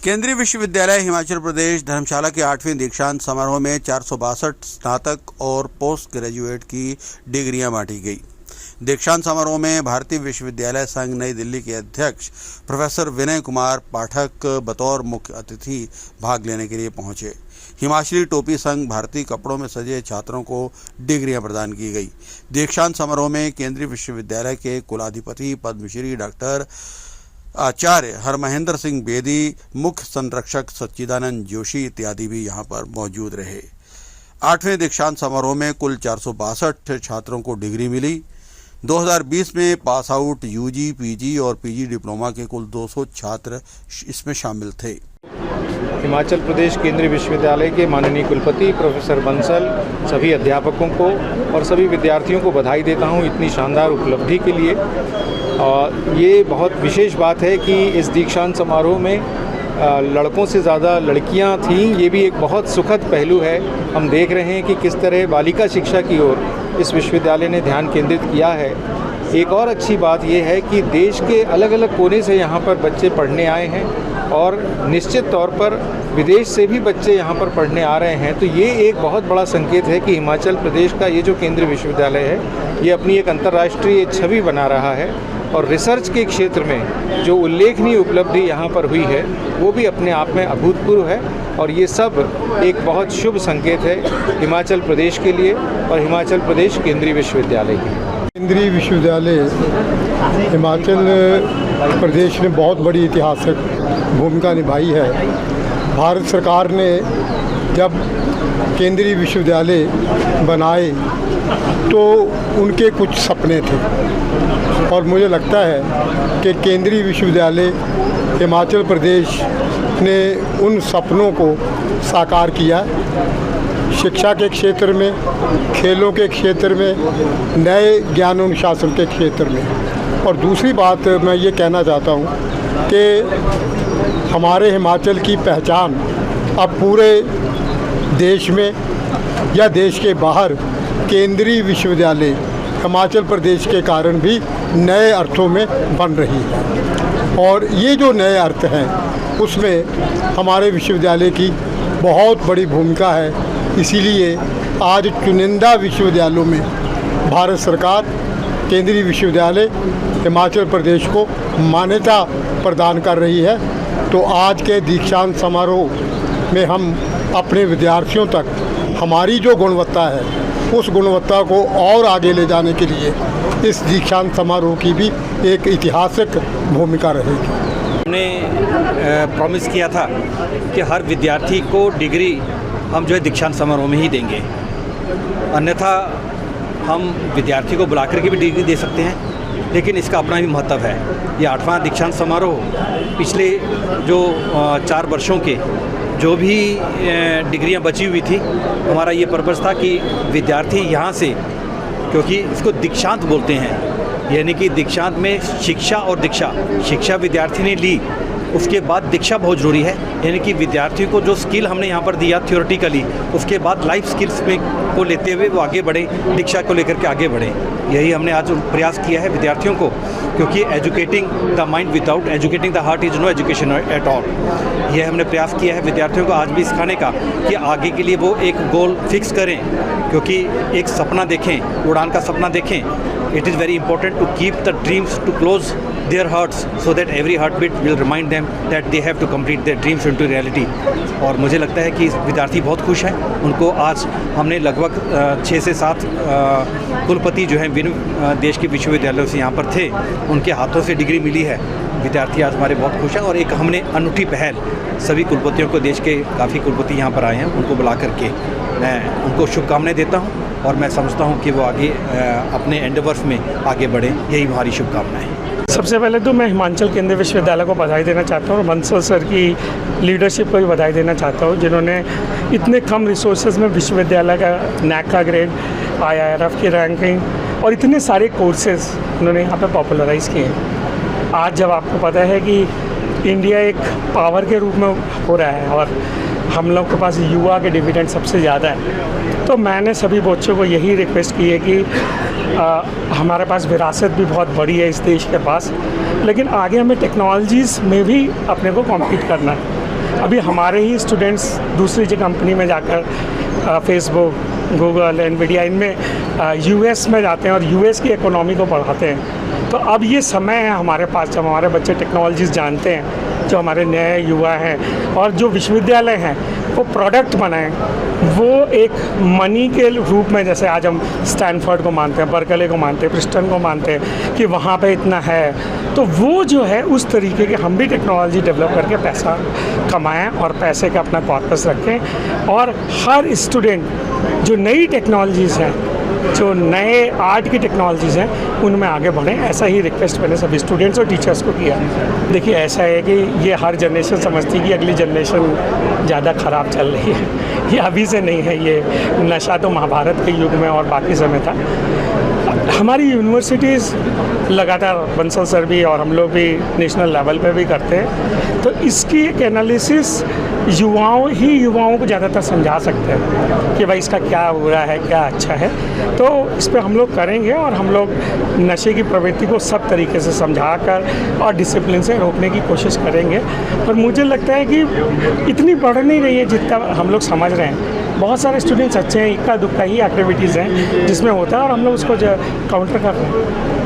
केंद्रीय विश्वविद्यालय हिमाचल प्रदेश धर्मशाला के 8वें दीक्षांत समारोह में 462 स्नातक और पोस्ट ग्रेजुएट की डिग्रियां बांटी गई। दीक्षांत समारोह में भारतीय विश्वविद्यालय संघ नई दिल्ली के अध्यक्ष प्रोफेसर विनय कुमार पाठक बतौर मुख्य अतिथि भाग लेने के लिए पहुंचे। हिमाचली टोपी संघ भारतीय कपड़ों में सजे छात्रों को डिग्रियां प्रदान की गई। दीक्षांत समारोह में केंद्रीय विश्वविद्यालय के कुलाधिपति पद्मश्री डॉक्टर आचार्य हरमहेंद्र सिंह बेदी, मुख्य संरक्षक सच्चिदानंद जोशी इत्यादि भी यहां पर मौजूद रहे। 8वें दीक्षांत समारोह में कुल 462 छात्रों को डिग्री मिली। 2020 में पास आउट यूजी, पीजी और पीजी डिप्लोमा के कुल 200 छात्र इसमें शामिल थे। हिमाचल प्रदेश केंद्रीय विश्वविद्यालय के माननीय कुलपति प्रोफेसर बंसल, सभी अध्यापकों को और सभी विद्यार्थियों को बधाई देता हूं इतनी शानदार उपलब्धि के लिए। ये बहुत विशेष बात है कि इस दीक्षांत समारोह में लड़कों से ज़्यादा लड़कियां थीं। ये भी एक बहुत सुखद पहलू है। हम देख रहे हैं कि किस तरह बालिका शिक्षा की ओर इस विश्वविद्यालय ने ध्यान केंद्रित किया है। एक और अच्छी बात यह है कि देश के अलग अलग कोने से यहाँ पर बच्चे पढ़ने आए हैं और निश्चित तौर पर विदेश से भी बच्चे यहाँ पर पढ़ने आ रहे हैं। तो ये एक बहुत बड़ा संकेत है कि हिमाचल प्रदेश का ये जो केंद्रीय विश्वविद्यालय है ये अपनी एक अंतर्राष्ट्रीय छवि बना रहा है और रिसर्च के क्षेत्र में जो उल्लेखनीय उपलब्धि यहाँ पर हुई है वो भी अपने आप में अभूतपूर्व है। और ये सब एक बहुत शुभ संकेत है हिमाचल प्रदेश के लिए और हिमाचल प्रदेश केंद्रीय विश्वविद्यालय के लिए। केंद्रीय विश्वविद्यालय हिमाचल प्रदेश ने बहुत बड़ी ऐतिहासिक भूमिका निभाई है। भारत सरकार ने जब केंद्रीय विश्वविद्यालय बनाए तो उनके कुछ सपने थे और मुझे लगता है कि केंद्रीय विश्वविद्यालय हिमाचल प्रदेश ने उन सपनों को साकार किया। शिक्षा के क्षेत्र में, खेलों के क्षेत्र में, नए ज्ञान अनुशासन के क्षेत्र में। और दूसरी बात मैं ये कहना चाहता हूँ कि हमारे हिमाचल की पहचान अब पूरे देश में या देश के बाहर केंद्रीय विश्वविद्यालय हिमाचल प्रदेश के कारण भी नए अर्थों में बन रही है। और ये जो नए अर्थ हैं उसमें हमारे विश्वविद्यालय की बहुत बड़ी भूमिका है। इसीलिए आज चुनिंदा विश्वविद्यालयों में भारत सरकार केंद्रीय विश्वविद्यालय हिमाचल प्रदेश को मान्यता प्रदान कर रही है। तो आज के दीक्षांत समारोह में हम अपने विद्यार्थियों तक हमारी जो गुणवत्ता है उस गुणवत्ता को और आगे ले जाने के लिए इस दीक्षांत समारोह की भी एक ऐतिहासिक भूमिका रहेगी। हमने प्रॉमिस किया था कि हर विद्यार्थी को डिग्री हम जो है दीक्षांत समारोह में ही देंगे, अन्यथा हम विद्यार्थी को बुला करके भी डिग्री दे सकते हैं, लेकिन इसका अपना भी महत्व है। ये 8वां दीक्षांत समारोह पिछले जो 4 वर्षों के जो भी डिग्रियां बची हुई थी, हमारा ये पर्पस था कि विद्यार्थी यहाँ से, क्योंकि इसको दीक्षांत बोलते हैं, यानी कि दीक्षांत में शिक्षा और दीक्षा, शिक्षा विद्यार्थी ने ली, उसके बाद दीक्षा बहुत ज़रूरी है। यानी कि विद्यार्थियों को जो स्किल हमने यहाँ पर दिया थ्योरेटिकली, उसके बाद लाइफ स्किल्स में को लेते हुए वो आगे बढ़े, दीक्षा को लेकर के आगे बढ़े। यही हमने आज प्रयास किया है विद्यार्थियों को, क्योंकि educating the mind without educating the heart is no education at all. यह हमने प्रयास किया है विद्यार्थियों को आज भी सिखाने का कि आगे के लिए वो एक गोल फिक्स करें, क्योंकि एक सपना देखें, उड़ान का सपना देखें। It is very important to keep the dreams to close their hearts so that every heartbeat will remind them that they have to complete their dreams into reality। और मुझे लगता है कि विद्यार्थी बहुत खुश हैं। उनको आज हमने लगभग 6 से 7 कुलपति जो हैं देश के विश्वविद्यालयों से यहाँ पर थे, उनके हाथों से डिग्री मिली है। विद्यार्थी आज हमारे बहुत खुश हैं और एक हमने अनूठी पहल सभी कुलपतियों को, देश के काफ़ी कुलपति यहाँ पर आए हैं, उनको बुला करके मैं उनको शुभकामनाएं देता हूँ और मैं समझता हूँ कि वो आगे अपने एंडेवर्स में आगे बढ़ें। यही हमारी शुभकामनाएं हैं। सबसे पहले तो मैं हिमाचल केंद्रीय विश्वविद्यालय को बधाई देना चाहता हूँ और बंसल सर की लीडरशिप को भी बधाई देना चाहता हूँ, जिन्होंने इतने कम रिसोर्सेज में विश्वविद्यालय का नैक का ग्रेड, IIRF की रैंकिंग और इतने सारे कोर्सेज उन्होंने यहाँ पे पॉपुलराइज़ किए हैं। आज जब आपको पता है कि इंडिया एक पावर के रूप में हो रहा है और हम लोग के पास युवा के डिविडेंड सबसे ज़्यादा है, तो मैंने सभी बच्चों को यही रिक्वेस्ट की है कि हमारे पास विरासत भी बहुत बड़ी है इस देश के पास, लेकिन आगे हमें टेक्नोलॉजीज़ में भी अपने को कॉम्पीट करना है। अभी हमारे ही स्टूडेंट्स दूसरी जो कंपनी में जाकर फेसबुक, गूगल, एनवीडिया इनमें यूएस में जाते हैं और यूएस की इकोनॉमी को बढ़ाते हैं। तो अब ये समय है हमारे पास, जब हमारे बच्चे टेक्नोलॉजीज़ जानते हैं, जो हमारे नए युवा हैं और जो विश्वविद्यालय हैं वो प्रोडक्ट बनाएं, वो एक मनी के रूप में, जैसे आज हम स्टैनफोर्ड को मानते हैं, बर्कले को मानते हैं, प्रिंसटन को मानते हैं कि वहाँ पे इतना है, तो वो जो है उस तरीके के हम भी टेक्नोलॉजी डेवलप करके पैसा कमाएं और पैसे का अपना कॉर्पस रखें। और हर स्टूडेंट जो नई टेक्नोलॉजीज़ हैं, जो नए आर्ट की टेक्नोलॉजीज़ हैं, उनमें आगे बढ़ें। ऐसा ही रिक्वेस्ट मैंने सभी स्टूडेंट्स और टीचर्स को किया। देखिए, ऐसा है कि ये हर जनरेशन समझती है कि अगली जनरेशन ज़्यादा ख़राब चल रही है। ये अभी से नहीं है, ये नशा तो महाभारत के युग में और बाकी समय था। हमारी यूनिवर्सिटीज़ लगातार, बंसल सर भी और हम लोग भी नेशनल लेवल पे भी करते हैं, तो इसकी एक एनालिसिस युवाओं को ज़्यादातर समझा सकते हैं कि भाई इसका क्या बुरा है, क्या अच्छा है। तो इस पे हम लोग करेंगे और हम लोग नशे की प्रवृत्ति को सब तरीके से समझा कर और डिसिप्लिन से रोकने की कोशिश करेंगे। पर मुझे लगता है कि इतनी बढ़ नहीं रही है जितना हम लोग समझ रहे हैं। बहुत सारे स्टूडेंट्स अच्छे हैं, इक्का दुक्का ही एक्टिविटीज़ हैं जिसमें होता है और हम लोग उसको काउंटर कर रहे हैं।